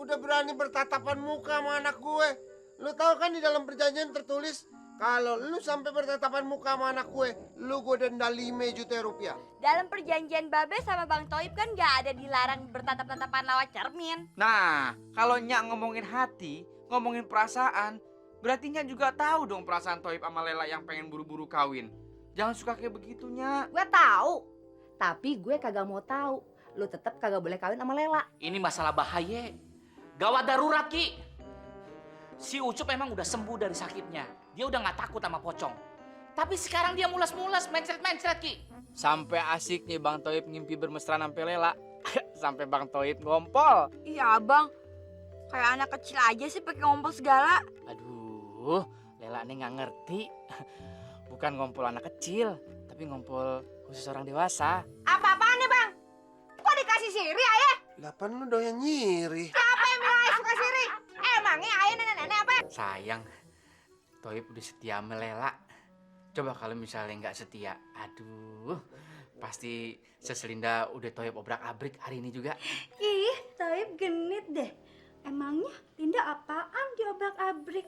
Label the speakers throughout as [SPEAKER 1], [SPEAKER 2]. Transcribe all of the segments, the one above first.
[SPEAKER 1] udah berani bertatapan muka sama anak gue. Lu tahu kan di dalam perjanjian tertulis kalau lu sampai bertatapan muka sama anak gue denda 5 juta rupiah.
[SPEAKER 2] Dalam perjanjian Babe sama Bang Toib kan gak ada dilarang bertatap-tatapan lewat cermin.
[SPEAKER 3] Nah, kalau Nyak ngomongin hati, ngomongin perasaan, berarti Nyak juga tahu dong perasaan Toib sama Lela yang pengen buru-buru kawin. Jangan suka kayak begitu, Nyak.
[SPEAKER 4] Gue tahu, tapi gue kagak mau tahu. Lu tetap kagak boleh kawin sama Lela.
[SPEAKER 5] Ini masalah bahaya. Gawat darurat, Ki. Si Ucup emang udah sembuh dari sakitnya. Dia udah gak takut sama pocong. Tapi sekarang dia mules-mules, mencret-mencret, Ki.
[SPEAKER 3] Sampai asiknya Bang Toib ngimpi bermesraan sampai Lela. Sampai Bang Toib ngompol.
[SPEAKER 2] Iya abang, kayak anak kecil aja sih pakai ngompol segala.
[SPEAKER 3] Aduh, Lela nih nggak ngerti. Bukan ngompol anak kecil, tapi ngompol khusus orang dewasa.
[SPEAKER 4] Apa-apaan nih bang? Kok dikasih siri ayah?
[SPEAKER 1] Lapan lu doyan nyiri.
[SPEAKER 4] Siapa yang bilang ayah suka siri? Emangnya ayah nenek-nenek apa?
[SPEAKER 3] Sayang, Toib udah setia sama Lela. Coba kalau misalnya nggak setia, aduh, pasti seselinda udah Toib obrak-abrik hari ini juga.
[SPEAKER 4] Ih, Toib genit deh. Emangnya Linda apaan diobrak-abrik?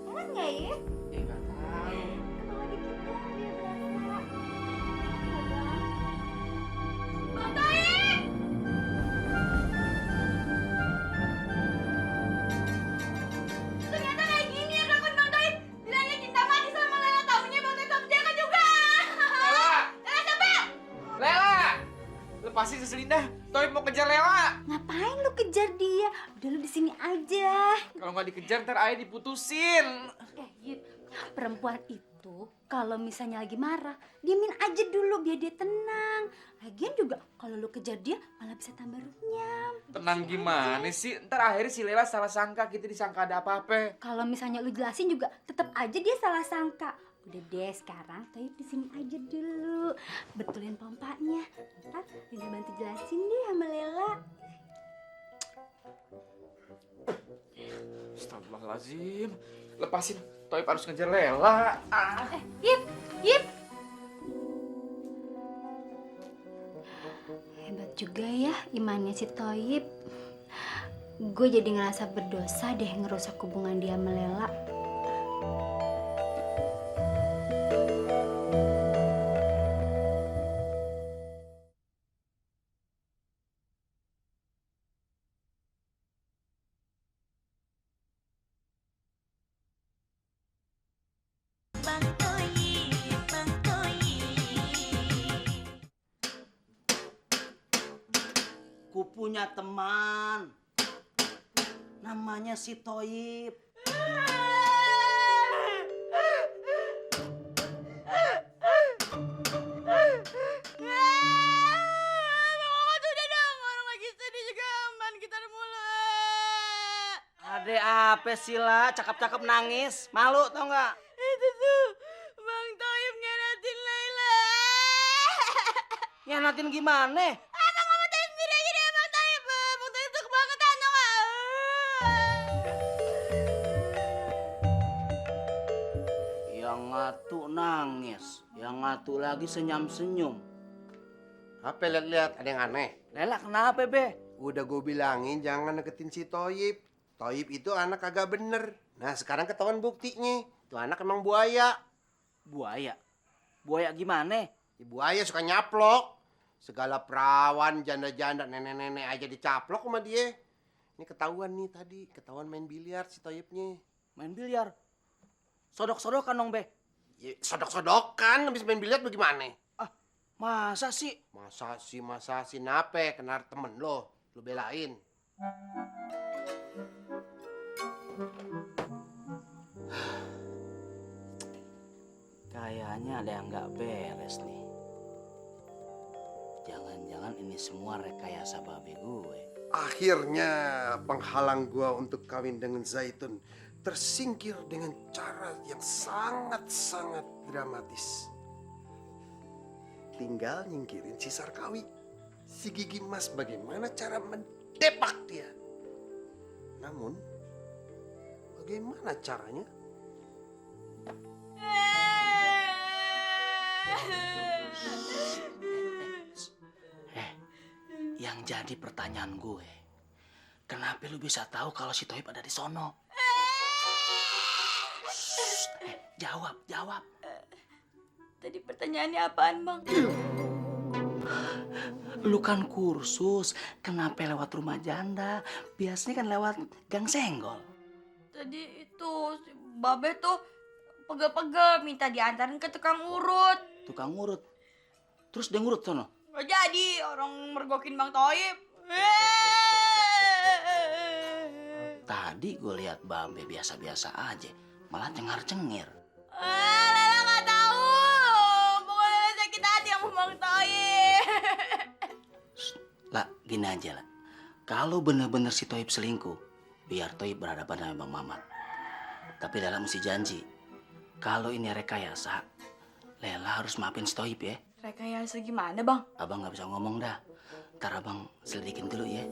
[SPEAKER 4] Emang nggak ya?
[SPEAKER 3] Nggak tahu.
[SPEAKER 4] Ketawa dikit dong, biar berasa. Bang Toib! Ternyata kayak gini ya kelakuan Bang Toib. Bilangnya cinta mati sama Lela, taunya Bang Toib sama dia juga.
[SPEAKER 3] Lela!
[SPEAKER 4] Lela coba!
[SPEAKER 3] Lela! Lepasin seselinda, Toib mau kejar Lela.
[SPEAKER 4] Ngapain lu kejar dia? Udah lu di sini aja.
[SPEAKER 3] Kalau nggak dikejar ntar ayah diputusin.
[SPEAKER 4] Yud, perempuan itu kalau misalnya lagi marah, diemin aja dulu biar dia tenang. Lagian juga kalau lu kejar dia malah bisa tambah runyam.
[SPEAKER 3] Tenang gimana sih? Ntar akhirnya si Lela salah sangka, kita disangka ada apa-apa.
[SPEAKER 4] Kalau misalnya lu jelasin juga tetap aja dia salah sangka. Udah deh sekarang Toib di sini aja dulu. Betulin pompanya. Ntar Linda bantu jelasin deh sama Lela.
[SPEAKER 3] Astagfirullahaladzim. Lepasin, Toib harus ngejar Lela.
[SPEAKER 4] Yip, Yip. Hebat juga ya imannya si Toib. Gue jadi ngerasa berdosa deh ngerusak hubungan dia sama Lela.
[SPEAKER 6] Ku punya teman, namanya si Toib. Ade apa sih lah, cakep-cakep nangis, malu tau nggak?
[SPEAKER 2] Itu tuh Bang Toib ngenatin Laila.
[SPEAKER 6] Ngianatin gimana?
[SPEAKER 2] Abang ngomong tadi sendiri aja deh Bang Toib. Bang Toib tuh kebangetan tau nggak?
[SPEAKER 6] Yang ngatu nangis, yang ngatu lagi senyum-senyum.
[SPEAKER 1] Apa lihat-lihat ada yang aneh?
[SPEAKER 6] Lela kenapa be?
[SPEAKER 1] Udah gue bilangin jangan deketin si Toib. Toib itu anak kagak bener. Nah sekarang ketahuan buktinya. Tuh anak emang buaya.
[SPEAKER 6] Buaya? Buaya gimana?
[SPEAKER 1] Si buaya suka nyaplok. Segala perawan, janda-janda, nenek-nenek aja dicaplok sama dia. Ini ketahuan nih tadi. Ketahuan main biliar si Toibnya.
[SPEAKER 6] Main biliar? Sodok-sodokan dong be?
[SPEAKER 1] Ya, sodok-sodokan habis main biliar bagaimana?
[SPEAKER 6] Masa sih?
[SPEAKER 1] Masa sih nape? Kena temen lo. Lo belain.
[SPEAKER 6] Kayaknya ada yang nggak beres nih. Jangan-jangan ini semua rekayasa babe gue.
[SPEAKER 1] Akhirnya penghalang gua untuk kawin dengan Zaitun tersingkir dengan cara yang sangat-sangat dramatis. Tinggal nyingkirin si Sarkawi. Si Gigi Mas bagaimana cara mendepak dia. Namun, bagaimana caranya?
[SPEAKER 6] Yang jadi pertanyaan gue, kenapa lu bisa tahu kalau si Toib ada di sono? Jawab, jawab.
[SPEAKER 2] Tadi pertanyaannya apaan, Bang?
[SPEAKER 6] Lu kan kursus, kenapa lewat rumah janda? Biasanya kan lewat gang senggol.
[SPEAKER 2] Tadi itu si Babe tuh pegel-pegel minta diantarin ke tukang urut.
[SPEAKER 6] Tukang urut. Terus dia ngurut sono.
[SPEAKER 2] Gak jadi, orang mergokin Bang Toib.
[SPEAKER 6] Tadi gue lihat Babe biasa-biasa aja, malah cengar-cengir.
[SPEAKER 2] Lela gak tahu. Pokoknya Lela sakit hati sama Bang Toib.
[SPEAKER 6] Lah, gini aja lah. Kalau bener-bener si Toib selingkuh, biar Toib berhadapan sama Bang Mamat. Tapi Lela mesti janji, kalau ini rekayasa, Lela harus maafin si Toib ya.
[SPEAKER 2] Rekayasa gimana, Bang?
[SPEAKER 6] Abang nggak bisa ngomong dah. Ntar abang selidikin dulu ya.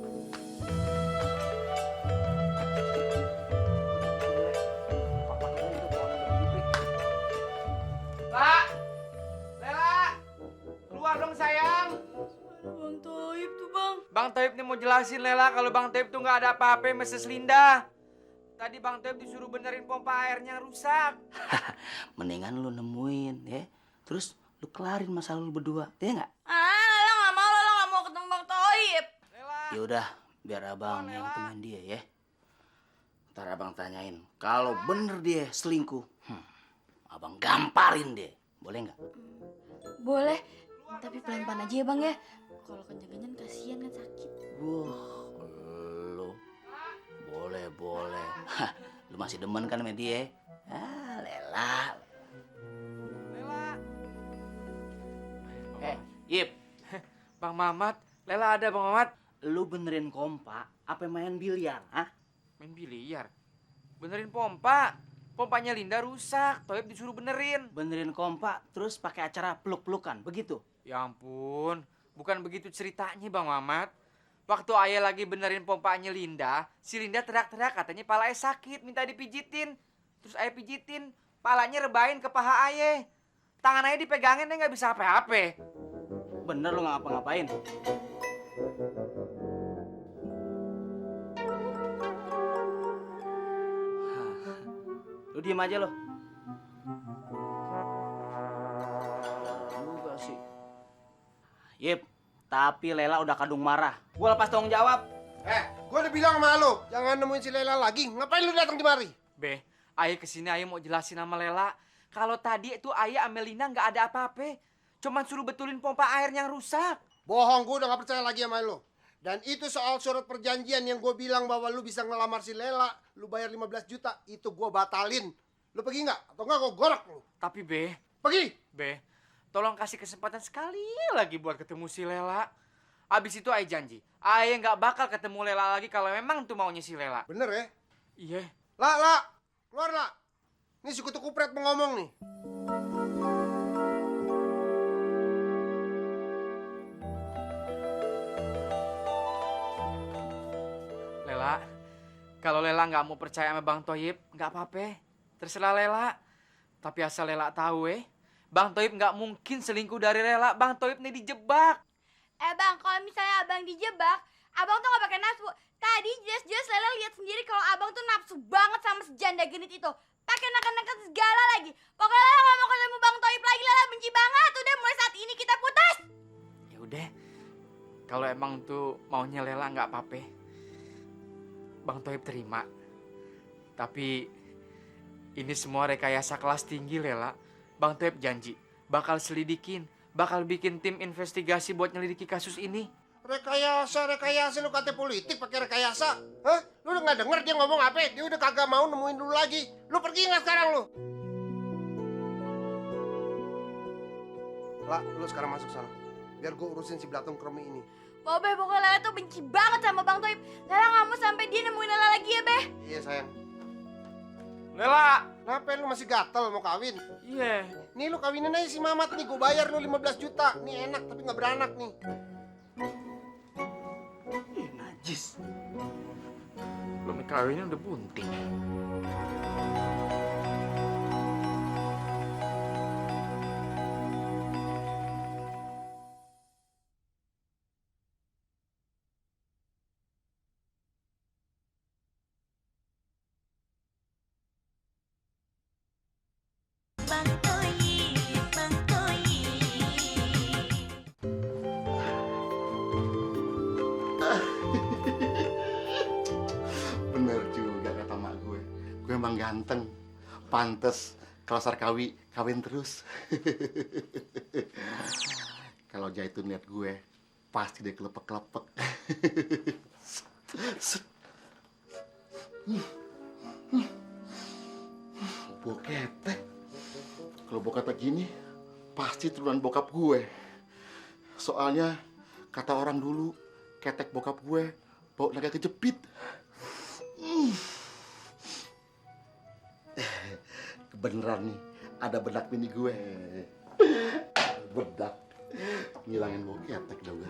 [SPEAKER 3] Pak! Lela! Keluar dong sayang!
[SPEAKER 2] Bang Toib tuh, Bang.
[SPEAKER 3] Bang Toib nih mau jelasin Lela kalau Bang Toib tuh nggak ada apa-apa sama Mrs. Linda. Tadi Bang Toib disuruh benerin pompa airnya rusak.
[SPEAKER 6] Mendingan lu nemuin ya. Terus lu kelarin masalah lu berdua, ya nggak?
[SPEAKER 2] Lela gak mau, Lela gak mau ketemu Bang Toib.
[SPEAKER 3] Lela!
[SPEAKER 6] Yaudah, biar abang yang temuin dia ya. Ntar abang tanyain, kalau bener dia selingkuh, abang gamparin dia. Boleh nggak?
[SPEAKER 2] Boleh, tapi pelan-pelan aja ya, Bang ya. Kalau kenceng-kenceng kasihan kan sakit.
[SPEAKER 6] Wah, lu boleh boleh. Hah, lu masih demen kan sama dia? Ah, Lela.
[SPEAKER 3] Lela!
[SPEAKER 6] Yip,
[SPEAKER 3] Bang Mamat, Lela ada Bang Mamat.
[SPEAKER 6] lu benerin kompa apa main biliar? Hah?
[SPEAKER 3] Main biliar. Benerin pompa. Pompanya Linda rusak. Toib disuruh benerin.
[SPEAKER 6] Benerin kompa terus pakai acara peluk-pelukan, begitu?
[SPEAKER 3] Ya ampun, bukan begitu ceritanya Bang Mamat. Waktu ayah lagi benerin pompanya Linda, si Linda teriak-teriak katanya pala ayah sakit, minta dipijitin. Terus ayah pijitin, palanya rebahin ke paha ayah. Tangan ayah dipegangin, dia nggak bisa apa-apa.
[SPEAKER 6] Bener lu nggak ngapa-ngapain? Lu diem aja lo. Juga sih. Yip, tapi Lela udah kadung marah. Gua lepas tanggung jawab.
[SPEAKER 1] Gue udah bilang sama lo, jangan nemuin si Lela lagi. Ngapain lu datang kemari?
[SPEAKER 3] Be, ayah kesini ayah mau jelasin sama Lela. Kalau tadi itu ayah sama Linda nggak ada apa-apa. Cuman suruh betulin pompa air yang rusak.
[SPEAKER 1] Bohong, gue udah gak percaya lagi sama lo. Dan itu soal surat perjanjian yang gue bilang bahwa lu bisa ngelamar si Lela, lu bayar 15 juta, itu gue batalin. Lu pergi nggak? Atau nggak gue gorok lu?
[SPEAKER 3] Tapi Be,
[SPEAKER 1] Pergi!
[SPEAKER 3] tolong kasih kesempatan sekali lagi buat ketemu si Lela. Abis itu ayah janji, ayah nggak bakal ketemu Lela lagi kalau memang tuh maunya si Lela.
[SPEAKER 1] Bener ya?
[SPEAKER 3] Iya.
[SPEAKER 1] La, keluar la. Ini si kutu kupret mau ngomong nih.
[SPEAKER 3] Lela, kalau Lela nggak mau percaya sama Bang Toib, nggak apa-apa. Terserah Lela. Tapi asal Lela tahu Bang Toib nggak mungkin selingkuh dari Lela. Bang Toib nih dijebak.
[SPEAKER 2] Bang, kalau misalnya abang dijebak, abang tuh gak pakai nafsu. Tadi jelas-jelas Lela lihat sendiri kalau abang tuh nafsu banget sama si janda genit itu. Pakai neken-neken segala lagi. Pokoknya Lela gak mau ketemu Bang Toib lagi. Lela benci banget. Udah mulai saat ini kita putus.
[SPEAKER 3] Ya udah, kalau emang tuh maunya Lela nggak apa-apa. Bang Toib terima. Tapi ini semua rekayasa kelas tinggi Lela. Bang Toib janji bakal selidikin, bakal bikin tim investigasi buat nyelidiki kasus ini.
[SPEAKER 1] Rekayasa lu kata politik pakai rekayasa. Hah? Lu udah gak denger dia ngomong apa? Dia udah kagak mau nemuin dulu lagi. Lu pergi nggak sekarang lu? La, lu sekarang masuk sana. Biar gue urusin si Belatung Kremi ini.
[SPEAKER 2] Be, pokoknya Lela tuh benci banget sama Bang Toib. Lela gak mau sampai dia nemuin Lela lagi ya, Be.
[SPEAKER 1] Iya sayang.
[SPEAKER 3] Lela!
[SPEAKER 1] Kenapa lu masih gatel mau kawin?
[SPEAKER 3] Iya.
[SPEAKER 1] Nih lu kawinin aja si Mamat nih. Gue bayar lu 15 juta. Nih enak tapi gak beranak nih.
[SPEAKER 6] Najis.
[SPEAKER 3] Belum kawinnya udah bunting.
[SPEAKER 7] ganteng. Pantes kalau Sarkawi kawin terus. Kalau Jaitun lihat gue, pasti dia kelepek-kelepek. Bau ketek. Kalau bau ketek gini, pasti turunan bokap gue. Soalnya, kata orang dulu, ketek bokap gue bau naga kejepit. Beneran nih, ada bedak bini gue. Bedak. Ngilangin bau ketek dong.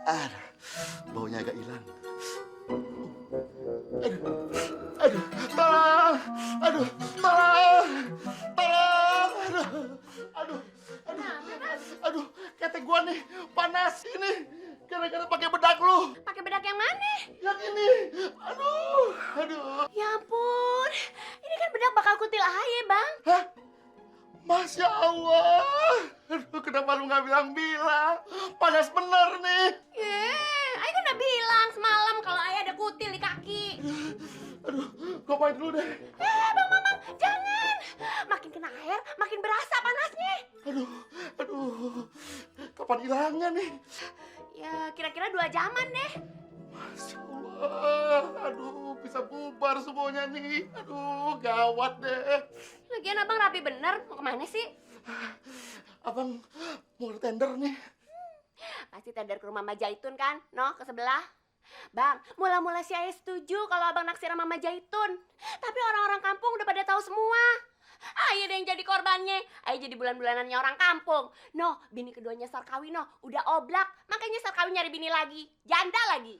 [SPEAKER 7] Aduh, baunya agak hilang. Aduh, tolong! Aduh, tolong! Tolong! Aduh, ketek gua nih panas ini. Gara-gara pakai bedak lu.
[SPEAKER 4] Pakai bedak yang mana?
[SPEAKER 7] Yang ini. Aduh.
[SPEAKER 4] Ya ampun, ini kan bedak bakal kutil aye, Bang.
[SPEAKER 7] Hah? Masya Allah. Aduh, kenapa lu nggak bilang-bilang? Panas bener nih.
[SPEAKER 4] Aye kan udah bilang semalam kalau aye ada kutil di kaki.
[SPEAKER 7] Aduh, gua main dulu deh.
[SPEAKER 4] Bang Mamang, jangan. Makin kena air, makin berasa panasnya.
[SPEAKER 7] Aduh. Kapan hilangnya nih?
[SPEAKER 4] Ya, kira-kira 2 jaman deh.
[SPEAKER 7] Masya Allah. Aduh, bisa bubar semuanya nih. Aduh, gawat deh.
[SPEAKER 4] Lagian abang rapi bener, mau kemana sih?
[SPEAKER 7] Abang mau tender nih.
[SPEAKER 4] Pasti tender ke rumah Mama Jaitun kan? No, ke sebelah. Bang, mula-mula si Ayah setuju kalau abang naksir sama Mama Jaitun. Tapi orang-orang kampung udah pada tahu semua. Ayah deh yang jadi korbannya. Ayah jadi bulan-bulanannya orang kampung. No, bini keduanya Sarkawi no, udah oblak. Makanya Sarkawi nyari bini lagi. Janda lagi.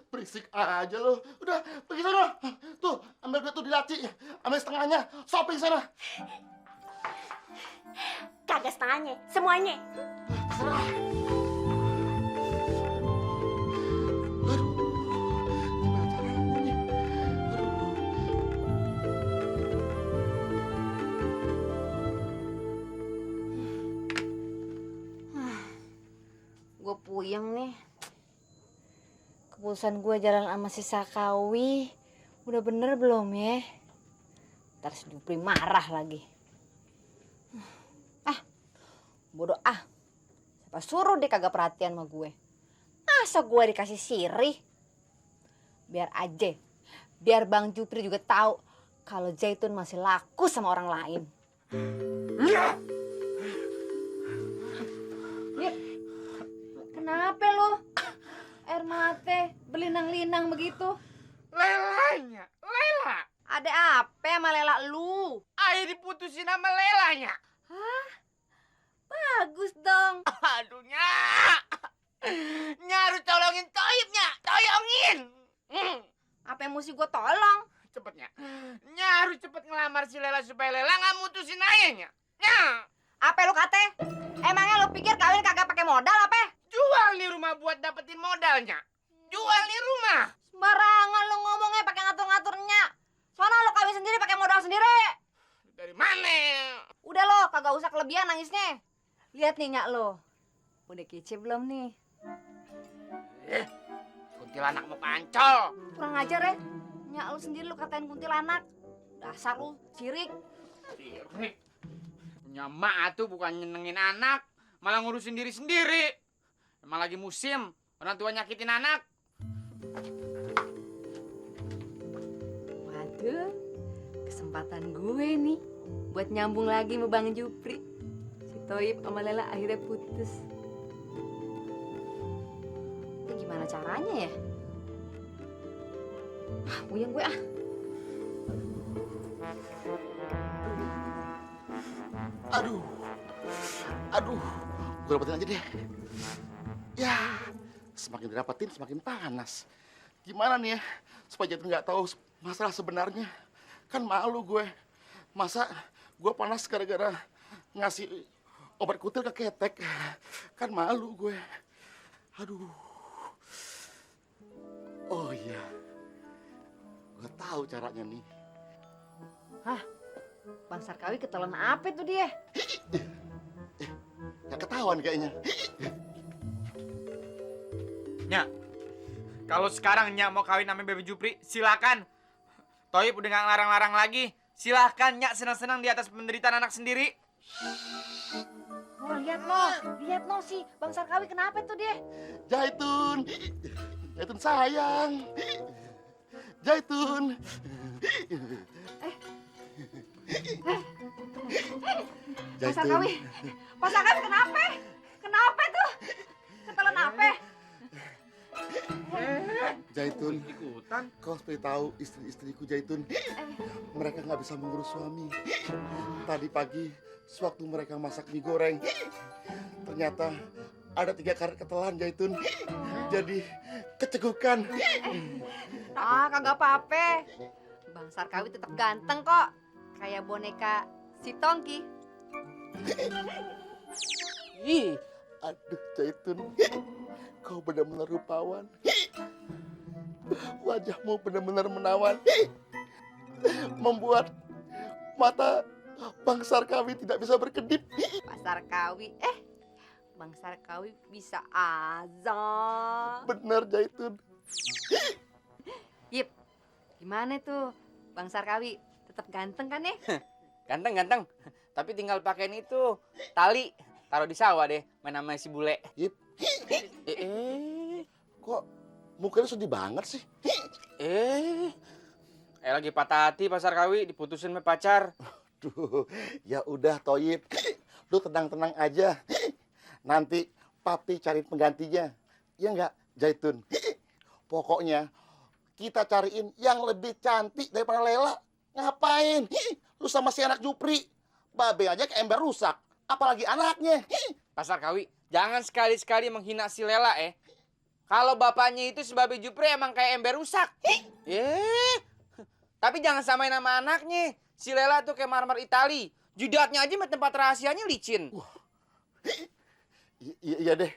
[SPEAKER 7] Berisik aja lo. Udah, pergi sana. Tuh, ambil duit tuh di laci. Ambil setengahnya. Shopping sana.
[SPEAKER 4] Kagak setengahnya, semuanya.
[SPEAKER 8] Gue puyeng nih. Keputusan gue jalan sama si Sarkawi udah bener belum ya? Ntar si Jupri marah lagi. Bodoh ah. Siapa suruh dia kagak perhatian sama gue? Masa gue dikasih sirih? Biar aja. Biar Bang Jupri juga tahu kalau Jaitun masih laku sama orang lain. Kenapa lo? Air mate berlinang-linang begitu?
[SPEAKER 3] Lelanya, Lela.
[SPEAKER 8] Ada apa sama Lela lu?
[SPEAKER 3] Ayah diputusin sama Lelanya.
[SPEAKER 8] Bagus dong.
[SPEAKER 3] Aduh, Nyak. Nyak harus tolongin Toib, Nyak. Tolongin.
[SPEAKER 8] Apa yang mesti gue tolong?
[SPEAKER 3] Cepet, Nyak. Nyak harus cepet ngelamar si Lela supaya Lela nggak mutusin ayahnya. Nyak.
[SPEAKER 8] Apa lu kate? Emangnya lu pikir kawin kagak pakai modal apa?
[SPEAKER 3] Jual nih rumah buat dapetin modalnya. Jual nih rumah.
[SPEAKER 8] Sembarangan lu ngomongnya pakai ngatur-ngaturnya. Soalnya lu kawin sendiri pakai modal sendiri.
[SPEAKER 3] Dari mana?
[SPEAKER 8] Udah lo, kagak usah kelebihan nangisnya. Lihat nih Nyak lo. Udah kece belum nih?
[SPEAKER 3] Kuntilanak mau pancol.
[SPEAKER 8] Kurang ajar ya. Nyak lu sendiri lu katain kuntilanak. Dasar lu sirik.
[SPEAKER 3] Sirik. Punya emak tuh bukan nyenengin anak, malah ngurusin diri sendiri. Emang lagi musim, orang tua nyakitin anak.
[SPEAKER 8] Waduh, kesempatan gue nih buat nyambung lagi sama Bang Jupri. Si Toib sama Lela akhirnya putus. Ini gimana caranya ya? Puyeng gue ah.
[SPEAKER 7] Aduh, gue dapetin aja deh. Ya, semakin didapetin semakin panas. Gimana nih ya, supaya Jaitun nggak tahu masalah sebenarnya. Kan malu gue. Masa gue panas gara-gara ngasih obat kutil ke ketek. Kan malu gue. Aduh. Oh iya, gue tahu caranya nih.
[SPEAKER 8] Bang Sarkawi ketelan apa itu dia?
[SPEAKER 7] ketahuan kayaknya.
[SPEAKER 3] Nyak, kalau sekarang Nyak mau kawin sama Bebe Jupri, silakan. Toib udah gak ngelarang-larang lagi. Silakan Nyak senang-senang di atas penderitaan anak sendiri.
[SPEAKER 8] Oh, lihat no si Bang Sarkawi kenapa tuh dia?
[SPEAKER 7] Jaitun, Jaitun sayang. Jaitun.
[SPEAKER 8] Bang Sarkawi kenapa? Kenapa tuh? Ketelan apa?
[SPEAKER 7] Jaitun, kau seperti tahu istri-istriku Jaitun, mereka nggak bisa mengurus suami. Tadi pagi, sewaktu mereka masak mie goreng, ternyata ada 3 karet ketelan Jaitun. Jadi kecegukan.
[SPEAKER 8] Ah, kagak apa-apa. Bang Sarkawi tetap ganteng kok. Kayak boneka si Tongki.
[SPEAKER 7] Ih, aduh Jaitun, kau benar-benar rupawan. Wajahmu benar-benar menawan, membuat mata Bang Sarkawi tidak bisa berkedip.
[SPEAKER 8] Pak Sarkawi, Bang Sarkawi bisa aja.
[SPEAKER 7] Benar Jaitun.
[SPEAKER 8] Yip, gimana tuh Bang Sarkawi? Tetap ganteng kan ya?
[SPEAKER 3] Ganteng. Tapi tinggal pakein itu tali, taruh di sawah deh, main sama si bule.
[SPEAKER 7] Yip. Kok mukanya sedih banget sih?
[SPEAKER 3] Lagi patah hati Pak Sarkawi, diputusin sama pacar.
[SPEAKER 7] Duh, ya udah Toyib, lu tenang-tenang aja. Nanti papi cari penggantinya. Ya enggak, Jaitun? Pokoknya kita cariin yang lebih cantik daripada Lela. Ngapain? Lu sama si anak Jupri. Babe aja ke ember rusak. Apalagi anaknya.
[SPEAKER 3] Pak Sarkawi, jangan sekali-sekali menghina si Lela Kalau bapaknya itu si Babe Jupri emang kayak ember rusak. Tapi jangan samain sama anaknya. Si Lela tuh kayak marmer Itali. Judatnya aja sama tempat rahasianya licin.
[SPEAKER 7] Iya deh.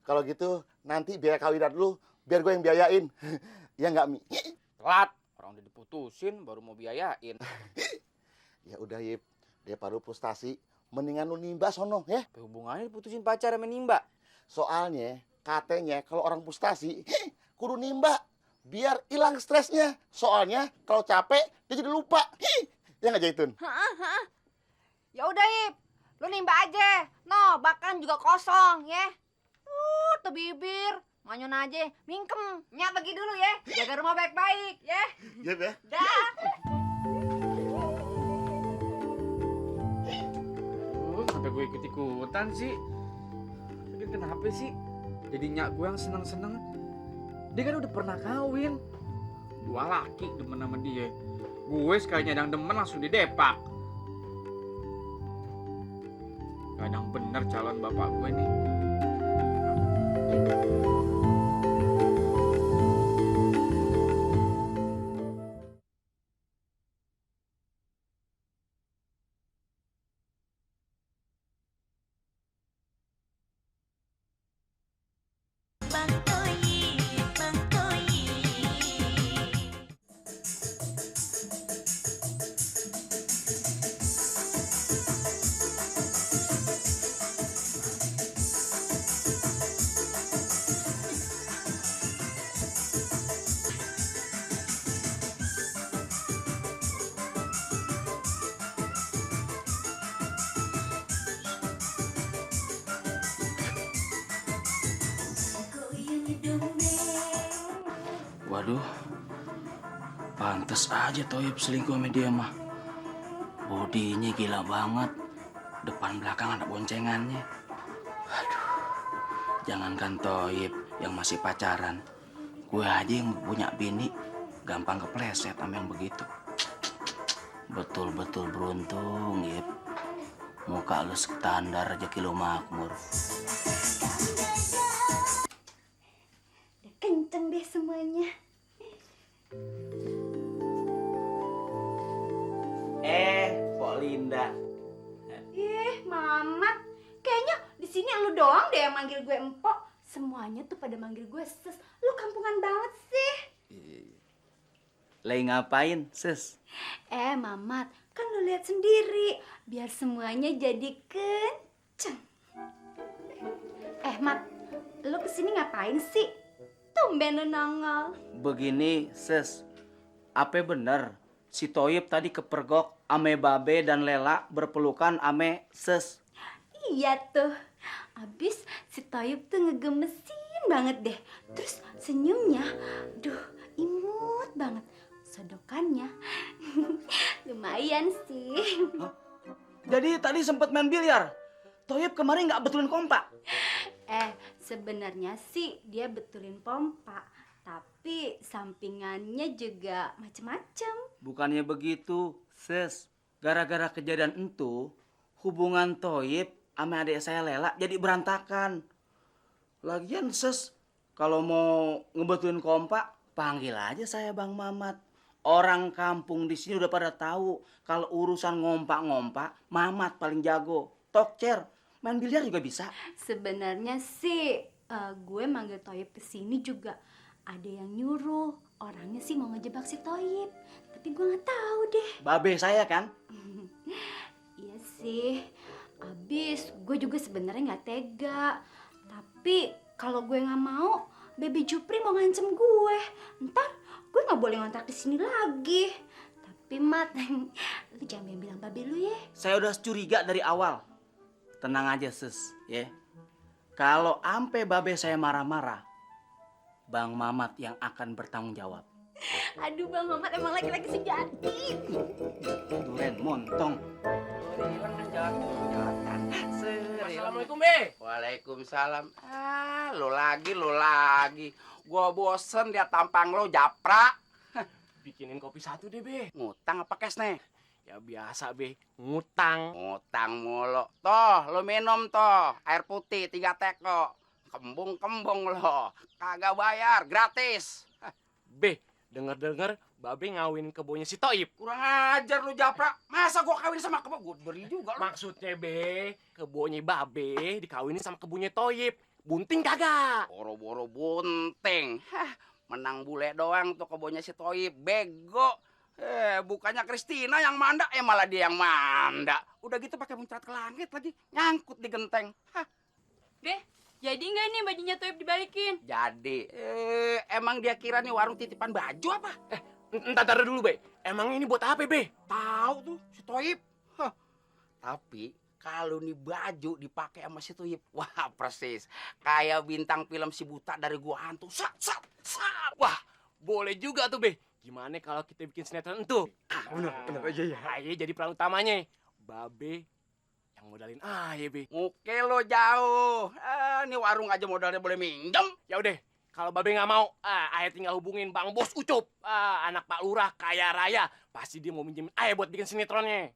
[SPEAKER 7] Kalau gitu nanti biaya kawinan lu biar gue yang biayain. Ya enggak, Mi?
[SPEAKER 3] Telat. Orang udah diputusin baru mau biayain.
[SPEAKER 7] Ya udah, Yip. Dia baru frustasi. Mendingan lu nimba sono, ya.
[SPEAKER 3] Apa hubungannya diputusin pacar sama nimba?
[SPEAKER 7] Soalnya katanya kalau orang frustasi kudu nimba biar hilang stresnya. Soalnya kalau capek dia jadi lupa. Ya nggak Jaitun?
[SPEAKER 8] Ya udah Yip, lu nimba aja. No, bahkan juga kosong ya. Tuh bibir, manyun aja, mingkem. Nyak pergi dulu ya, jaga rumah baik-baik ya.
[SPEAKER 7] Iya ya.
[SPEAKER 8] Dah.
[SPEAKER 3] Sampai gue ikut-ikutan sih. Tapi kenapa sih? Jadi nyak gue yang seneng-seneng. Dia kan udah pernah kawin. 2 laki demen sama dia. Gue sekali nyadang demen langsung didepak. Kadang bener calon bapak gue nih.
[SPEAKER 6] Waduh, pantes aja Toyib selingkuh sama dia mah. Bodinya gila banget, depan belakang ada boncengannya. Aduh, jangankan Toyib yang masih pacaran, gue aja yang punya bini gampang kepleset sama yang begitu. Betul-betul beruntung, Yip. Muka lu standar, rezeki lu makmur.
[SPEAKER 2] Kenceng deh semuanya.
[SPEAKER 6] Pok Linda.
[SPEAKER 2] Mamat. Kayaknya di sini lu doang deh yang manggil gue empok. Semuanya tuh pada manggil gue sis. Lu kampungan banget sih.
[SPEAKER 6] Lagi ngapain, sis?
[SPEAKER 2] Mamat, kan lu lihat sendiri. Biar semuanya jadi kenceng. Mat, lu kesini ngapain sih? Tumben lu nongol.
[SPEAKER 6] Begini, Ses. Apa bener si Toyib tadi kepergok ame Babe dan Lela berpelukan ame Ses?
[SPEAKER 2] Iya tuh. Abis si Toyib tuh ngegemesin banget deh. Terus senyumnya, duh imut banget. Sodokannya lumayan sih.
[SPEAKER 6] Jadi tadi sempet main biliar. Toyib kemarin nggak betulin kompak.
[SPEAKER 2] Sebenarnya sih dia betulin pompa, tapi sampingannya juga macem-macem.
[SPEAKER 6] Bukannya begitu, Ses. Gara-gara kejadian itu, hubungan Toyib sama adik saya Lela jadi berantakan. Lagian, Ses, kalau mau ngebetulin kompak, panggil aja saya Bang Mamat. Orang kampung di sini udah pada tahu kalau urusan ngompak-ngompak, Mamat paling jago. Tokcer, main biliar juga bisa.
[SPEAKER 2] Sebenarnya sih gue manggil Toyib kesini juga ada yang nyuruh. Orangnya sih mau ngejebak si Toyib, tapi gue nggak tahu deh.
[SPEAKER 6] Babe saya kan?
[SPEAKER 2] Iya sih. Abis gue juga sebenarnya nggak tega. Tapi kalau gue nggak mau, Baby Jupri mau ngancem gue. Ntar gue nggak boleh ngontrak di sini lagi. Tapi Mat, lu jangan bilang Babe lu ya.
[SPEAKER 6] Saya udah curiga dari awal. Tenang aja, Sis, ya. Kalau ampe Babe saya marah-marah, Bang Mamat yang akan bertanggung jawab.
[SPEAKER 2] Aduh Bang Mamat emang laki-laki sejati.
[SPEAKER 6] Duren montong.
[SPEAKER 5] Assalamualaikum, Be.
[SPEAKER 9] Waalaikumsalam. Lo lagi. Gua bosen liat tampang lo japrak.
[SPEAKER 3] Bikinin kopi satu deh, Be.
[SPEAKER 9] Ngutang apa kes nih?
[SPEAKER 3] Ya biasa, Be. Ngutang.
[SPEAKER 9] Ngutang mulu. Toh, lo minum toh. Air putih 3 teko. Kembung-kembung lo. Kagak bayar, gratis.
[SPEAKER 3] Be, denger-denger Babe ngawin kebonya si Toib.
[SPEAKER 9] Kurang ajar lo japrak. Masa gua kawin sama kebo? Gua beri juga lo.
[SPEAKER 3] Maksudnya, Be, kebonya Babe dikawinin sama kebonya Toib. Bunting kagak.
[SPEAKER 9] Boro-boro bunting. Hah, menang bule doang tuh kebonya si Toib. Bego. Bukannya Kristina yang manda, malah dia yang manda. Udah gitu pakai muncrat ke langit lagi, nyangkut di genteng. Hah.
[SPEAKER 2] Deh, jadi nggak nih bajunya Toyib dibalikin?
[SPEAKER 9] Jadi, emang dia kira nih warung titipan baju apa?
[SPEAKER 3] Entar dulu, Be. Emang ini buat apa, Be?
[SPEAKER 9] Tahu tuh si Toyib. Hah. Tapi kalau nih baju dipakai sama si Toyib, wah persis kayak bintang film si buta dari gua hantu. Sat.
[SPEAKER 3] Wah, boleh juga tuh, Be. Gimana kalau kita bikin sinetron itu?
[SPEAKER 9] Bener aja ya.
[SPEAKER 3] Aye jadi peran utamanya. Babe yang modalin aye, Be.
[SPEAKER 9] Muke lo jauh. Ini warung aja modalnya boleh minjem.
[SPEAKER 3] Ya udah, kalau Babe nggak mau, aye tinggal hubungin Bang Bos Ucup, anak Pak Lurah kaya raya. Pasti dia mau minjemin aye buat bikin sinetronnya.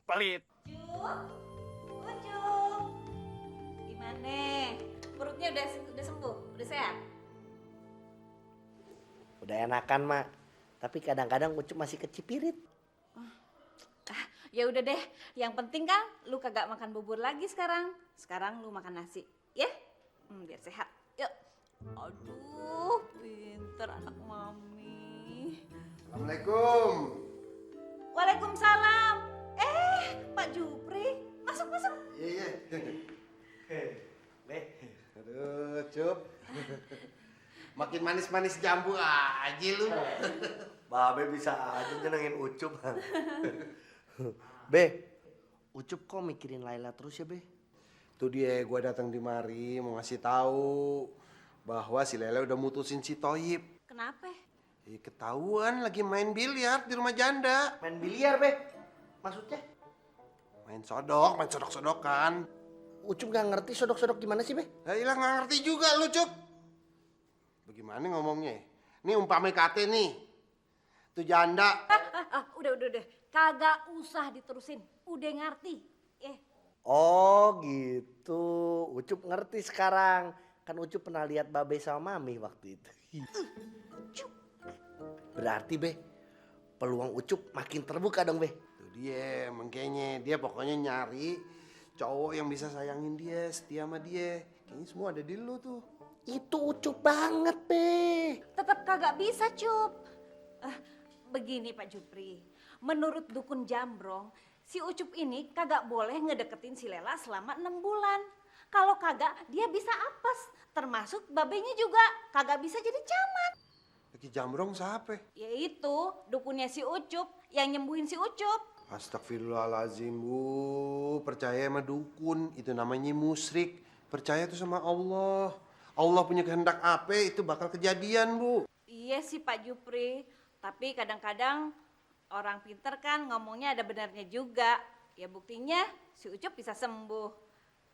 [SPEAKER 3] Pelit.
[SPEAKER 8] Ucup, gimana? Perutnya udah sembuh, udah sehat?
[SPEAKER 10] Udah enakan, Mak. Tapi kadang-kadang Ucup masih kecipirit.
[SPEAKER 8] Ya udah deh, yang penting kan lu kagak makan bubur lagi sekarang. Sekarang lu makan nasi, ya? Biar sehat. Yuk. Aduh, pinter anak mami.
[SPEAKER 1] Assalamualaikum.
[SPEAKER 8] Waalaikumsalam. Pak Jupri, masuk.
[SPEAKER 1] Iya. Aduh, Cup. Makin manis-manis jambu aja lu.
[SPEAKER 10] Babe bisa aja nyenengin Ucup. Be, Ucup kok mikirin Laila terus ya, Be?
[SPEAKER 1] Tuh dia, gua datang di mari mau ngasih tahu bahwa si Lele udah mutusin si Toyib.
[SPEAKER 8] Kenapa?
[SPEAKER 1] Ketahuan lagi main biliar di rumah janda.
[SPEAKER 10] Main biliar, Be. Maksudnya?
[SPEAKER 1] Main sodok-sodokan.
[SPEAKER 10] Ucup gak ngerti sodok-sodok gimana sih, Be?
[SPEAKER 1] Lah ilah nggak ngerti juga lu, Cup. Bagaimana ngomongnya? Ini umpame kate nih. Tuh janda.
[SPEAKER 8] Udah. Kagak usah diterusin. Udah ngerti.
[SPEAKER 10] Oh gitu, Ucup ngerti sekarang. Kan Ucup pernah lihat Babe sama Mami waktu itu. Berarti, Be, peluang Ucup makin terbuka dong, Be.
[SPEAKER 1] Tuh dia, makanya dia pokoknya nyari cowok yang bisa sayangin dia, setia sama dia. Kayaknya semua ada di lu tuh.
[SPEAKER 10] Itu Ucup banget, Be.
[SPEAKER 8] Tetap kagak bisa, Cup. Begini Pak Jupri, menurut dukun Jambrong, si Ucup ini kagak boleh ngedeketin si Lela selama 6 bulan.
[SPEAKER 11] Kalau kagak dia bisa apes. Termasuk babenya juga kagak bisa jadi camat.
[SPEAKER 1] Ki Jambrong siapa?
[SPEAKER 11] Yaitu dukunnya si Ucup yang nyembuhin si Ucup.
[SPEAKER 1] Astagfirullahaladzim, Bu. Percaya sama dukun, itu namanya musyrik. Percaya tuh sama Allah. Allah punya kehendak apa, itu bakal kejadian, Bu.
[SPEAKER 11] Iya sih Pak Jupri, tapi kadang-kadang orang pinter kan ngomongnya ada benarnya juga. Ya buktinya si Ucup bisa sembuh.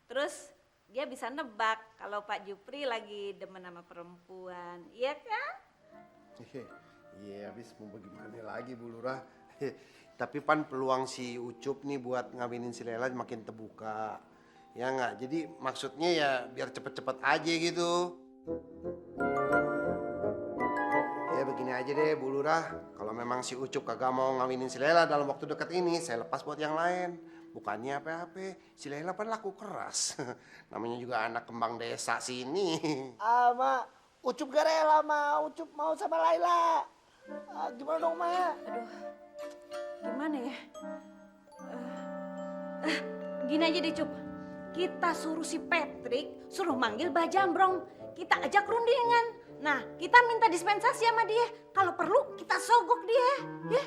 [SPEAKER 11] Terus dia bisa nebak kalau Pak Jupri lagi demen sama perempuan, iya kan?
[SPEAKER 1] Iya, habis mau bagaimana lagi, Bu Lurah. Tapi Pan peluang si Ucup nih buat ngawinin si Lela makin terbuka. Ya nggak? Jadi maksudnya ya biar cepet-cepet aja gitu. Ya begini aja deh Bu Lurah. Kalau memang si Ucup kagak mau ngawinin si Lela dalam waktu dekat ini, saya lepas buat yang lain. Bukannya apa-apa, si Lela kan laku keras. Namanya juga anak kembang desa sini.
[SPEAKER 10] Ma, Ucup gak rela, Ma. Ucup mau sama Laila. Gimana dong, Ma?
[SPEAKER 11] Aduh, gimana ya? Gini aja deh Cup, kita suruh si Patrick suruh manggil Mbah Jambrong. Kita ajak rundingan. Nah, kita minta dispensasi sama dia. Kalau perlu kita sogok dia, ya.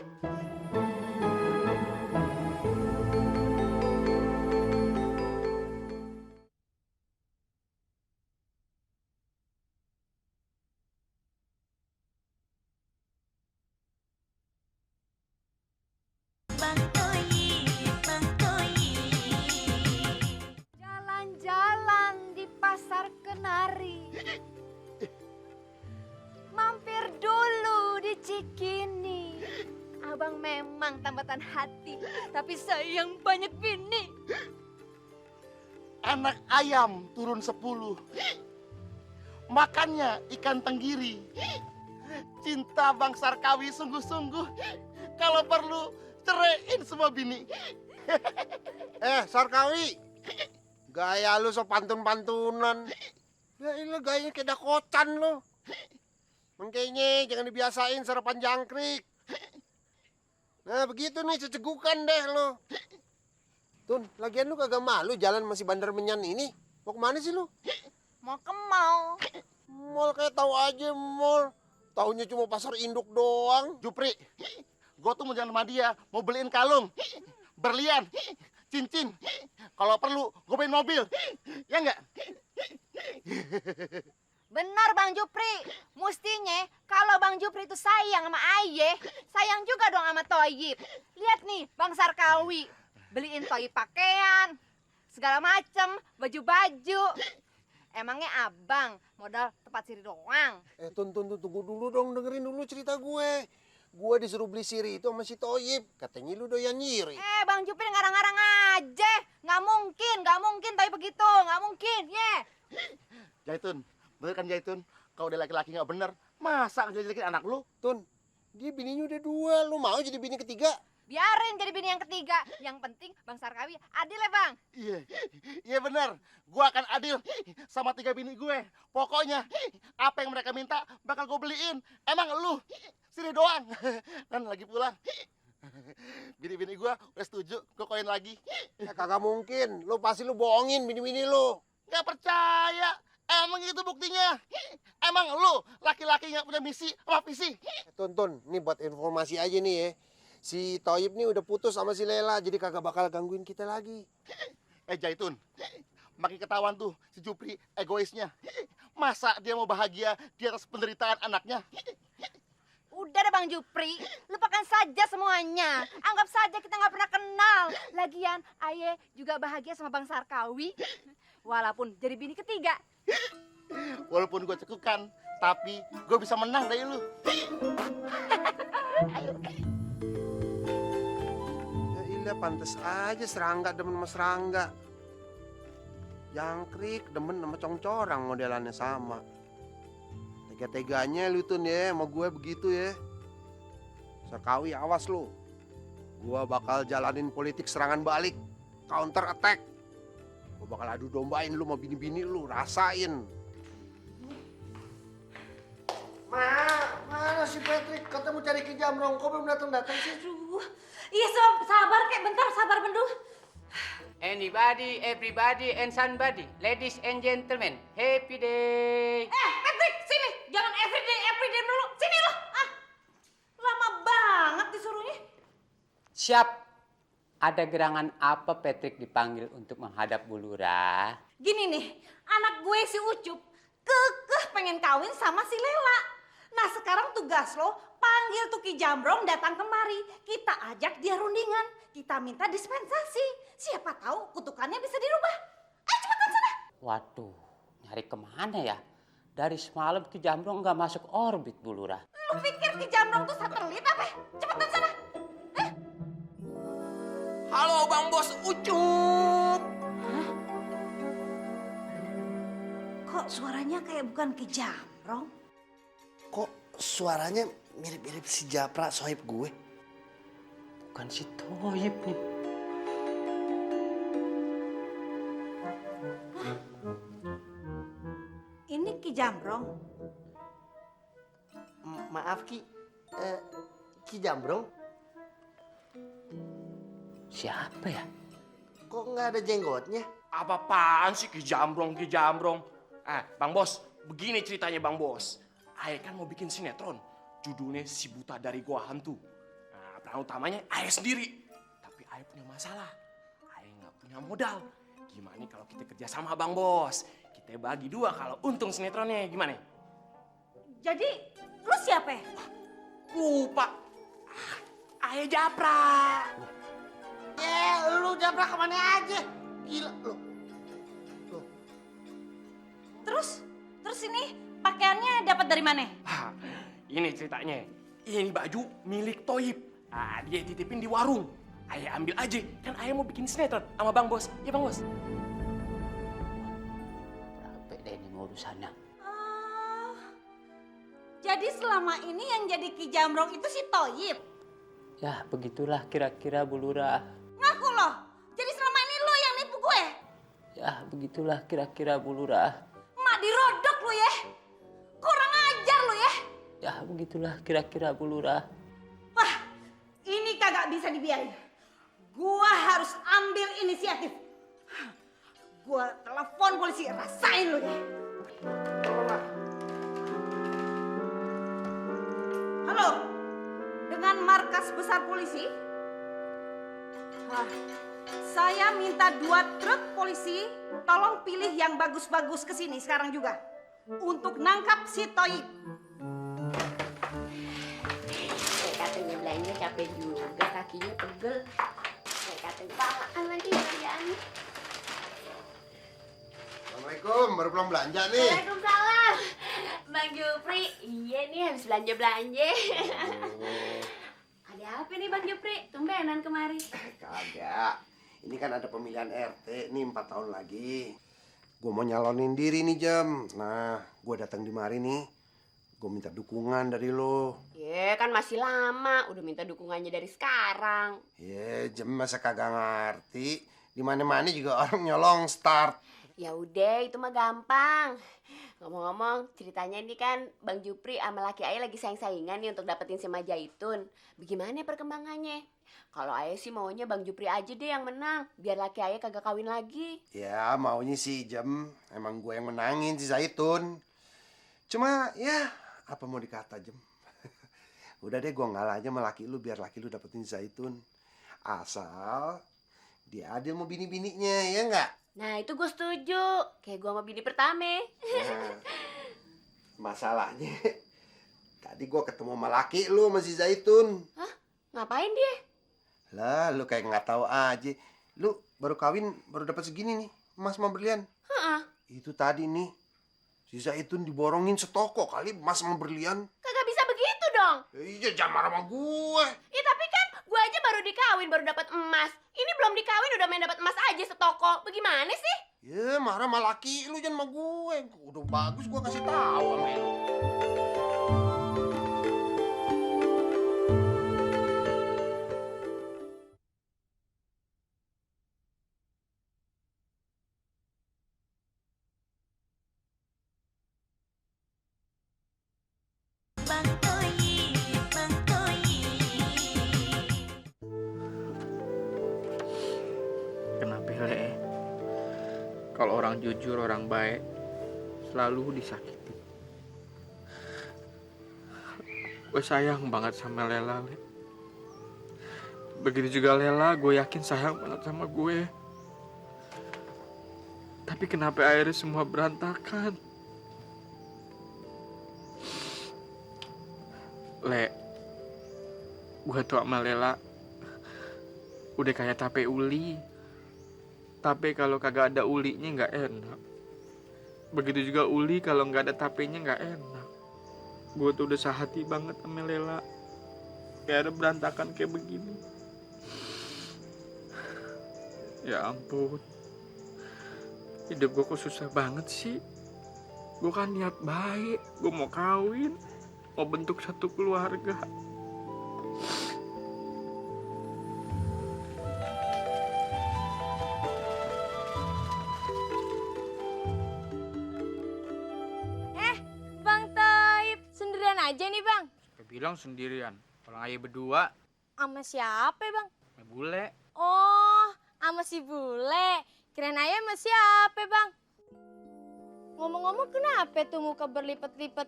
[SPEAKER 2] Jalan-jalan di pasar Kenari. Mampir dulu di Cikini. Abang memang tambatan hati, tapi sayang banyak bini.
[SPEAKER 7] Anak ayam turun 10. Makannya ikan tenggiri. Cinta Bang Sarkawi sungguh-sungguh. Kalau perlu ceraiin semua bini.
[SPEAKER 1] Sarkawi. Gaya lu so pantun-pantunan. Ya ini gayanya kayak dakocan lo. Makanya jangan dibiasain sarapan jangkrik. Nah begitu nih cecegukan deh lo. Tun, lagian lu kagak malu jalan masih Bandar Menyan ini? Mau kemana sih lu?
[SPEAKER 2] Mau ke mall.
[SPEAKER 1] Mall kayak tahu aja mall. Taunya cuma pasar induk doang.
[SPEAKER 7] Jupri, gue tuh mau jalan sama dia, mau beliin kalung, berlian, cincin. Kalau perlu, gue beliin mobil. Ya enggak?
[SPEAKER 8] Benar Bang Jupri, mestinya kalau Bang Jupri itu sayang sama Aye, sayang juga dong sama Toyib. Lihat nih Bang Sarkawi, beliin Toyib pakaian, segala macem, baju-baju. Emangnya abang modal tempat siri doang?
[SPEAKER 1] Tunggu dulu dong, dengerin dulu cerita gue. Gue disuruh beli siri itu sama si Toyib. Katanya lu doyan nyiri.
[SPEAKER 8] Bang Jupri ngarang-ngarang aja. Nggak mungkin Toyib begitu, nggak mungkin,
[SPEAKER 7] Jaitun, bener kan Jaitun? Kalau dia laki-laki nggak bener, masa ngejelekin anak lu?
[SPEAKER 1] Tun, dia bininya udah 2. Lu mau jadi bini ketiga?
[SPEAKER 8] Biarin jadi bini yang ketiga. Yang penting Bang Sarkawi adil ya Bang.
[SPEAKER 7] Iya bener. Gue akan adil sama 3 bini gue. Pokoknya apa yang mereka minta bakal gue beliin. Emang lu sini doang. Dan lagi pulang. Bini-bini gue udah setuju gue koin lagi.
[SPEAKER 1] Ya kagak mungkin. Lu pasti lu bohongin bini-bini lu.
[SPEAKER 7] Gak percaya. Emang itu buktinya. Emang lu laki-laki gak punya misi apa visi?
[SPEAKER 1] Tun, ini buat informasi aja nih ya. Si Toyib nih udah putus sama si Lela, jadi kagak bakal gangguin kita lagi.
[SPEAKER 7] Jaitun, makin ketahuan tuh si Jupri egoisnya. Masa dia mau bahagia di atas penderitaan anaknya?
[SPEAKER 8] Udah deh Bang Jupri, lupakan saja semuanya. Anggap saja kita nggak pernah kenal. Lagian Aye juga bahagia sama Bang Sarkawi. Walaupun jadi bini ketiga.
[SPEAKER 7] Walaupun gue cekukan, tapi gue bisa menang dari lu.
[SPEAKER 1] Ya pantes aja serangga demen sama serangga. Jangkrik demen sama congcorang modelannya sama. Tega-teganya lu Tun ya sama gue begitu ya. Sarkawi awas lu. Gua bakal jalanin politik serangan balik. Counter attack. Gua bakal adu dombain lu sama bini-bini lu, rasain.
[SPEAKER 10] Mana si Patrick? Kata mau cari Ki Jambrong, kok belum datang-datang sih?
[SPEAKER 11] Iya sabar kek, bentar sabar bendu.
[SPEAKER 12] Anybody, everybody, and somebody. Ladies and gentlemen, happy day.
[SPEAKER 11] Patrick, sini. Jangan everyday dulu. Sini lo. Lama banget disuruhnya.
[SPEAKER 12] Siap. Ada gerangan apa Patrick dipanggil untuk menghadap Bu Lurah?
[SPEAKER 11] Gini nih, anak gue si Ucup kekeh pengen kawin sama si Lela. Nah sekarang tugas lo panggil tuh Ki Jambrong datang kemari. Kita ajak dia rundingan. Kita minta dispensasi. Siapa tahu kutukannya bisa dirubah. Ayo cepetan sana.
[SPEAKER 12] Waduh, nyari kemana ya? Dari semalam Ki Jambrong nggak masuk orbit Bu Lurah.
[SPEAKER 11] Lu pikir Ki Jambrong tuh satelit apa? Cepetan sana.
[SPEAKER 5] Halo Bang Bos Ucup.
[SPEAKER 11] Kok suaranya kayak bukan Ki Jambrong?
[SPEAKER 10] Kok suaranya mirip-mirip si Japra sohib gue?
[SPEAKER 12] Bukan si Toyib nih.
[SPEAKER 11] Ini Ki Jambrong.
[SPEAKER 10] Maaf Ki, Ki Jambrong,
[SPEAKER 12] Siapa ya?
[SPEAKER 10] kok nggak ada jenggotnya?
[SPEAKER 13] Apa-apaan sih Ki Jambrong, Ki Jambrong? Bang Bos, begini ceritanya Bang Bos. Ayah kan mau bikin sinetron, judulnya Si Buta dari Gua Hantu. Nah, peran utamanya ayah sendiri. Tapi ayah punya masalah, ayah nggak punya modal. Gimana kalau kita kerja sama Bang Bos? Kita bagi dua kalau untung sinetronnya, gimana?
[SPEAKER 11] Jadi lu siapa?
[SPEAKER 13] Lupa, ayah Japra.
[SPEAKER 10] Lu Japra kemana aja? Gila lu.
[SPEAKER 11] Terus ini pakaiannya dapat dari mana?
[SPEAKER 13] Ini ceritanya, ini baju milik Toyib. Dia titipin di warung. Ayah ambil aja, kan ayah mau bikin sinetron sama Bang Bos. Ya Bang Bos.
[SPEAKER 12] Berapa deh ini urusannya?
[SPEAKER 11] Jadi selama ini yang jadi Ki Jambrong itu si Toyib.
[SPEAKER 12] Ya begitulah kira-kira Bu Lurah.
[SPEAKER 11] Ngaku loh. Jadi selama ini lo yang nipu gue.
[SPEAKER 12] Ya begitulah kira-kira Bu Lurah.
[SPEAKER 11] Mak dirodok lu ya. Kurang ajar lu ya.
[SPEAKER 12] Ya begitulah kira-kira Bu Lurah.
[SPEAKER 11] Wah, ini kagak bisa dibiarin. Gua harus ambil inisiatif. Gua telepon polisi, rasain lu ya. Halo, dengan markas besar polisi. Saya minta 2 truk polisi, tolong pilih yang bagus-bagus ke sini sekarang juga. Untuk nangkap si Toyib.
[SPEAKER 4] Katanya belanja capek juga, kakinya pegel. Katanya apaan lagi kerjaannya?
[SPEAKER 1] Assalamualaikum, baru pulang belanja nih.
[SPEAKER 4] Waalaikumsalam. Bang Jupri, iya nih habis belanja-belanja. Ada apa nih Bang Jupri? Tumbenan kemari.
[SPEAKER 1] Kagak. Ini kan ada pemilihan RT nih 4 tahun lagi. Gue mau nyalonin diri nih Jam. Nah, gue datang di mari nih. Gue minta dukungan dari lo.
[SPEAKER 4] Ya kan masih lama, udah minta dukungannya dari sekarang.
[SPEAKER 1] Ya, Jam masa kagak ngerti. Di mana-mana juga orang nyolong start.
[SPEAKER 4] Ya udah, itu mah gampang. Ngomong-ngomong, ceritanya ini kan Bang Jupri sama laki ayah lagi saing-saingan nih untuk dapetin si Majaitun. Bagaimana perkembangannya? Kalau ayah sih maunya Bang Jupri aja deh yang menang, biar laki ayah kagak kawin lagi.
[SPEAKER 1] Ya, maunya sih Jam. Emang gue yang menangin si Zaitun. Cuma ya, apa mau dikata Jam? Udah deh, gue ngalah aja sama laki lu biar laki lu dapetin Zaitun. Asal dia adil mau bini-bininya, ya enggak?
[SPEAKER 4] Nah itu gue setuju, kayak gue sama bini pertama.
[SPEAKER 1] Nah, masalahnya tadi gue ketemu sama laki lu sama si Zaitun.
[SPEAKER 4] Hah? Ngapain dia?
[SPEAKER 1] Lah, lu kayak nggak tahu aja. Lu baru kawin, baru dapat segini nih, emas sama berlian.
[SPEAKER 4] Heeh.
[SPEAKER 1] Itu tadi nih, si Zaitun diborongin setoko kali emas sama berlian.
[SPEAKER 4] Kagak bisa begitu dong.
[SPEAKER 1] Iya, jangan marah sama gue.
[SPEAKER 4] Ya tapi kan gue aja baru dikawin, baru dapat emas. Ini belum dikawin udah main dapat emas aja setoko. Bagaimana sih?
[SPEAKER 1] Ya, marah sama laki lu jangan sama gue. Udah bagus gue kasih tahu sama lu.
[SPEAKER 3] kalau orang jujur, orang baik selalu disakiti. Gue sayang banget sama Lela, Le. Begitu juga Lela, gue yakin sayang banget sama gue. Tapi kenapa akhirnya semua berantakan? Le, gue tuh sama Lela udah kayak tape uli. Tape kalau kagak ada ulinya nggak enak. Begitu juga uli kalau nggak ada tapenya nggak enak. Gue tuh udah sehati banget sama Lela. Kayak ada berantakan kayak begini. Ya ampun. Hidup gue kok susah banget sih. Gue kan niat baik. Gue mau kawin. Mau bentuk satu keluarga.
[SPEAKER 2] Bang Toib, sendirian aja nih bang.
[SPEAKER 3] Siapa bilang sendirian? Orang ayah berdua.
[SPEAKER 2] Sama siapa bang?
[SPEAKER 3] Sama bule.
[SPEAKER 2] Oh, sama si bule. Kirain ayah sama siapa bang? Ngomong-ngomong kenapa tuh muka berlipet-lipet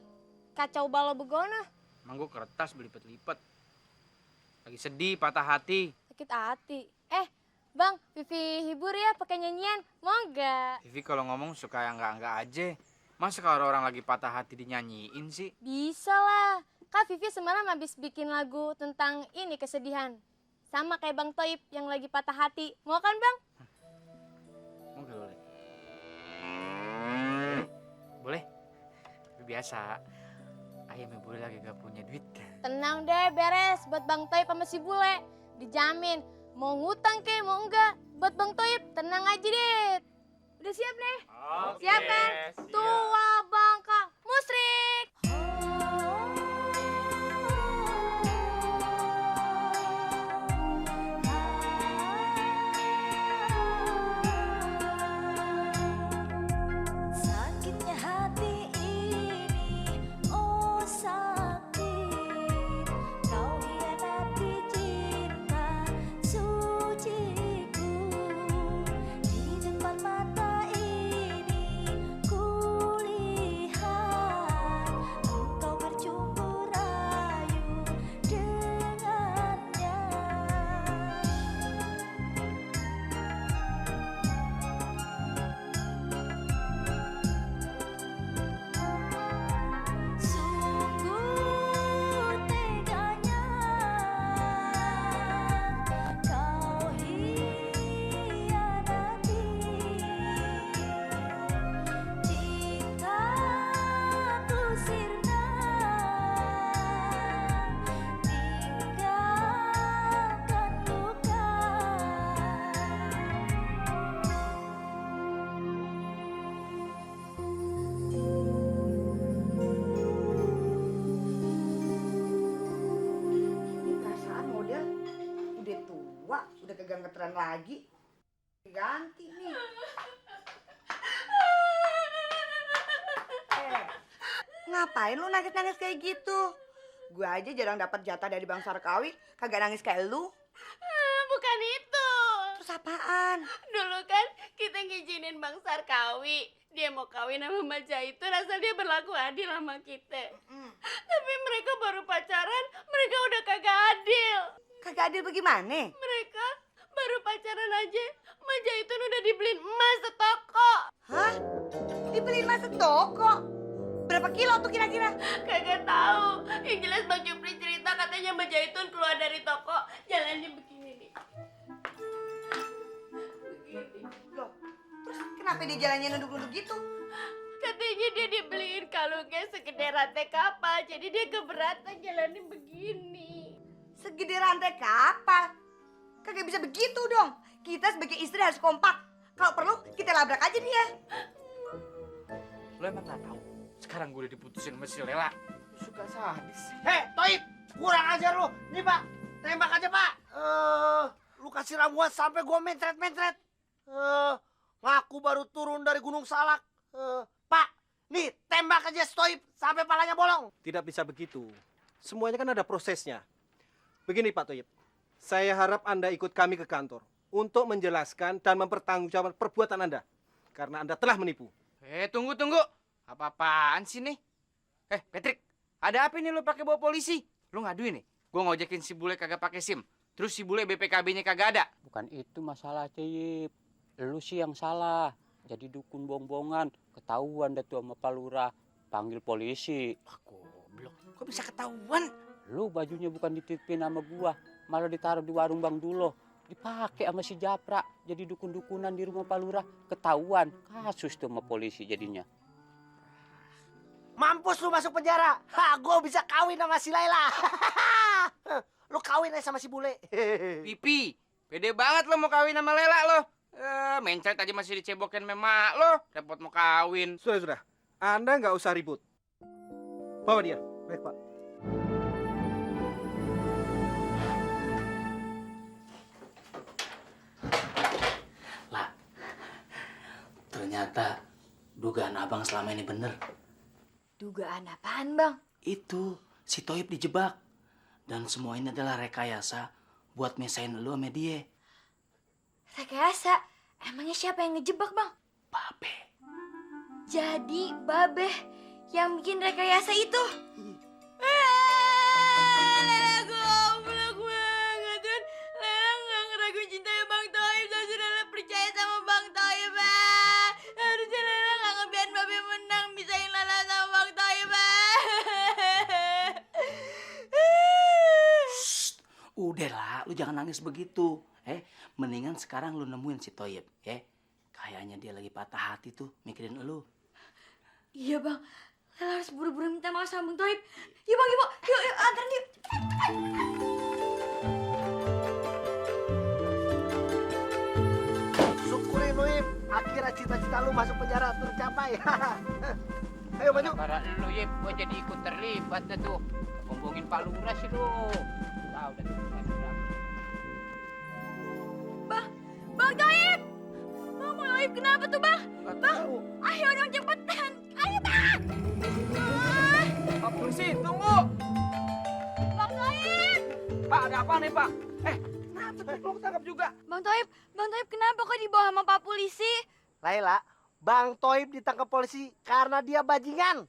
[SPEAKER 2] kacau balau begono?
[SPEAKER 3] Emang gue kertas belipet-lipet. Lagi sedih, patah hati.
[SPEAKER 2] Sakit hati. Bang, Vivi hibur ya pakai nyanyian. Mau nggak?
[SPEAKER 3] Vivi kalau ngomong suka yang enggak aja. Masa kalau orang lagi patah hati dinyanyiin sih?
[SPEAKER 2] Bisa lah. Kak Vivi semalam habis bikin lagu tentang ini kesedihan. Sama kayak Bang Toib yang lagi patah hati. Mau kan bang?
[SPEAKER 3] Mau gak boleh? Boleh? Tapi biasa. Ayah sama bule lagi gak punya duit.
[SPEAKER 2] Tenang deh, beres buat Bang Toib sama si bule. Dijamin. Mau ngutang ke, mau enggak. Buat Bang Toib, tenang aja deh. Udah siap deh? Siap kan? Tua Bangka Musrik.
[SPEAKER 14] Sakitnya hati ini, oh sakit. Kau hianati cinta suciku. Di depan mata ini kulihat engkau bercampur rayu dengannya. Sungguh teganya kau hianati cintaku sirna tinggalkan luka.
[SPEAKER 8] Ini perasaan model udah tua, udah kagak ngetren lagi. Ganti nih. Ngapain lu nangis-nangis kayak gitu? Gue aja jarang dapat jatah dari Bang Sarkawi, kagak nangis kayak lu.
[SPEAKER 4] Bukan itu.
[SPEAKER 8] Terus apaan?
[SPEAKER 4] Dulu kan kita ngizinin Bang Sarkawi. Dia mau kawin sama Mbak Jaitun asal dia berlaku adil sama kita. Tapi mereka baru pacaran, mereka udah kagak adil.
[SPEAKER 8] Kagak adil bagaimana?
[SPEAKER 4] Mereka baru pacaran aja, Mbak Jaitun udah dibeliin emas setoko.
[SPEAKER 8] Hah? Dibeliin emas setoko? Berapa kilo tuh kira-kira?
[SPEAKER 4] Kagak tahu. Yang jelas Bang Jupri cerita katanya Mbak Jaitun keluar dari toko, jalannya begini nih.
[SPEAKER 8] Loh, terus kenapa dia jalannya nunduk-nunduk gitu?
[SPEAKER 4] Katanya dia dibeliin kalungnya segede rantai kapal, jadi dia keberatan jalannya begini.
[SPEAKER 8] Segede rantai kapal? Kagak bisa begitu dong. Kita sebagai istri harus kompak. Kalau perlu kita labrak aja dia.
[SPEAKER 3] Lo emang gak tahu? Sekarang gue udah diputusin sama si Lela. Suka sadis.
[SPEAKER 1] Hei, Toib, kurang ajar lu. Nih, Pak, tembak aja, Pak. Lu kasih ramuan sampai gua mentret-mentret. Ngaku baru turun dari Gunung Salak. Pak, nih tembak aja Toib sampai palanya bolong.
[SPEAKER 15] Tidak bisa begitu. Semuanya kan ada prosesnya. Begini Pak Toyib, saya harap Anda ikut kami ke kantor untuk menjelaskan dan mempertanggungjawabkan perbuatan Anda. karena Anda telah menipu.
[SPEAKER 3] Tunggu. Apa-apaan sih nih? Patrick, ada apa nih lu pakai bawa polisi? Lu ngaduin nih? Gua ngojekin si bule kagak pakai SIM. Terus si bule BPKB-nya kagak ada.
[SPEAKER 12] Bukan itu masalah, Yip. Lu sih yang salah. Jadi dukun bohong-bohongan. Ketahuan dah tuh sama Pak Lurah. Panggil polisi.
[SPEAKER 3] Goblok, kok bisa ketahuan?
[SPEAKER 12] Lu bajunya bukan dititipin sama gua, malah ditaruh di warung Bang Dulo. Dipakai sama si Japra. Jadi dukun-dukunan di rumah Pak Lurah. Ketahuan. Kasus tuh sama polisi jadinya.
[SPEAKER 10] Mampus lu masuk penjara. Gue bisa kawin sama si Laila. Lu kawin aja sama si bule.
[SPEAKER 3] Pipi, pede banget lo mau kawin sama Lela lo. Mencret aja masih dicebokin memak lo. Repot mau kawin.
[SPEAKER 15] Sudah. Anda nggak usah ribut. Bawa dia. Baik, Pak.
[SPEAKER 6] Lah, ternyata dugaan abang selama ini bener.
[SPEAKER 2] Dugaan apaan, Bang?
[SPEAKER 6] Itu, si Toib dijebak. Dan semua ini adalah rekayasa buat misahin lu sama dia.
[SPEAKER 2] Rekayasa? Emangnya siapa yang ngejebak, Bang?
[SPEAKER 6] Babe.
[SPEAKER 2] Jadi Babe yang bikin rekayasa itu? Lela goblok banget kan. Lela gak ngeraguin cintanya Bang Toib. Tapi Lela percaya sama Bang Toib. Harusnya Lela gak ngebiarin Babe menang. Misahin Lela sama Bang Toib.
[SPEAKER 6] Udah lah, lu jangan nangis begitu. Mendingan sekarang lu nemuin si Toib, ya. Kayaknya dia lagi patah hati tuh mikirin lu.
[SPEAKER 2] Iya, Bang. Lela harus buru-buru minta maaf sama Bang Toib. Yuk, Bang, yuk. Yuk, anterin yuk.
[SPEAKER 10] Syukurin lu, Ip. Akhirnya cita-cita lu masuk penjara tercapai. Ayo, maju.
[SPEAKER 12] Para lu, Yip, gua jadi ikut terlibat dah tuh. Ngomongin Pak Lurah sih lu. Tahu dah tuh.
[SPEAKER 2] Bang Toib! Bang Toib, kenapa tuh, Bang? Bang, ayo dong cepetan. Ayo, Bang!
[SPEAKER 5] Pak polisi, tunggu.
[SPEAKER 2] Bang Toib!
[SPEAKER 5] Pak, ada apa nih, Pak? Kenapa tuh lo ketangkap juga?
[SPEAKER 2] Bang Toib, kenapa kok dibawa sama Pak Polisi?
[SPEAKER 10] Laila, Bang Toib ditangkap polisi karena dia bajingan.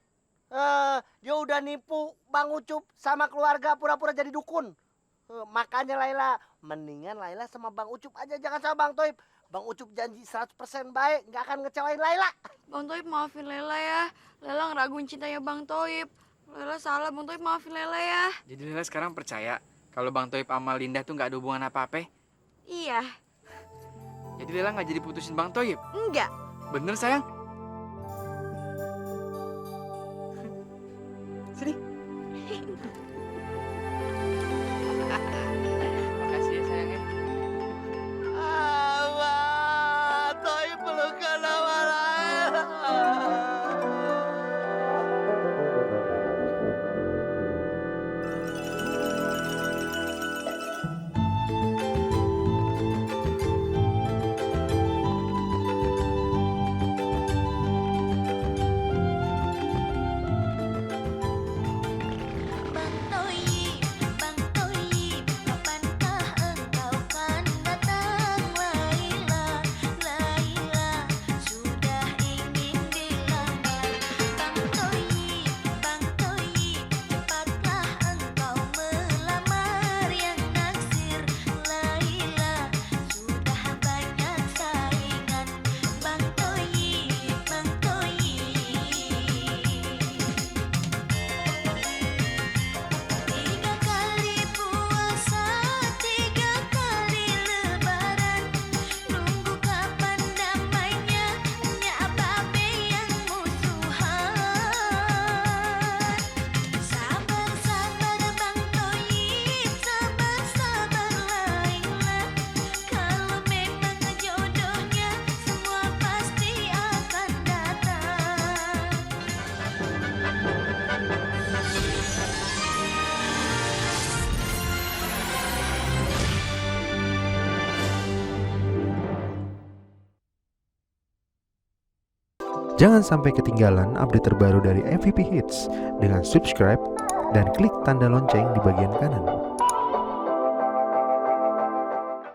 [SPEAKER 10] Dia udah nipu Bang Ucup sama keluarga pura-pura jadi dukun. Makanya Laila, mendingan Laila sama Bang Ucup aja, jangan sama Bang Toib. Bang Ucup janji 100% baik, nggak akan ngecewain Laila.
[SPEAKER 2] Bang Toib maafin Lela ya. Lela ngeraguin cintanya Bang Toib. Lela salah, Bang Toib maafin Lela ya.
[SPEAKER 3] Jadi Lela sekarang percaya kalau Bang Toib sama Linda tuh nggak ada hubungan apa-apa?
[SPEAKER 2] Iya.
[SPEAKER 3] Jadi Lela nggak jadi putusin Bang Toib?
[SPEAKER 2] Enggak.
[SPEAKER 3] Bener sayang? Sini. Makasih ya sayang ya.
[SPEAKER 10] Abah, Toib pelukan sama Laila.
[SPEAKER 16] Jangan sampai ketinggalan update terbaru dari MVP Hits dengan subscribe dan klik tanda lonceng di bagian kanan.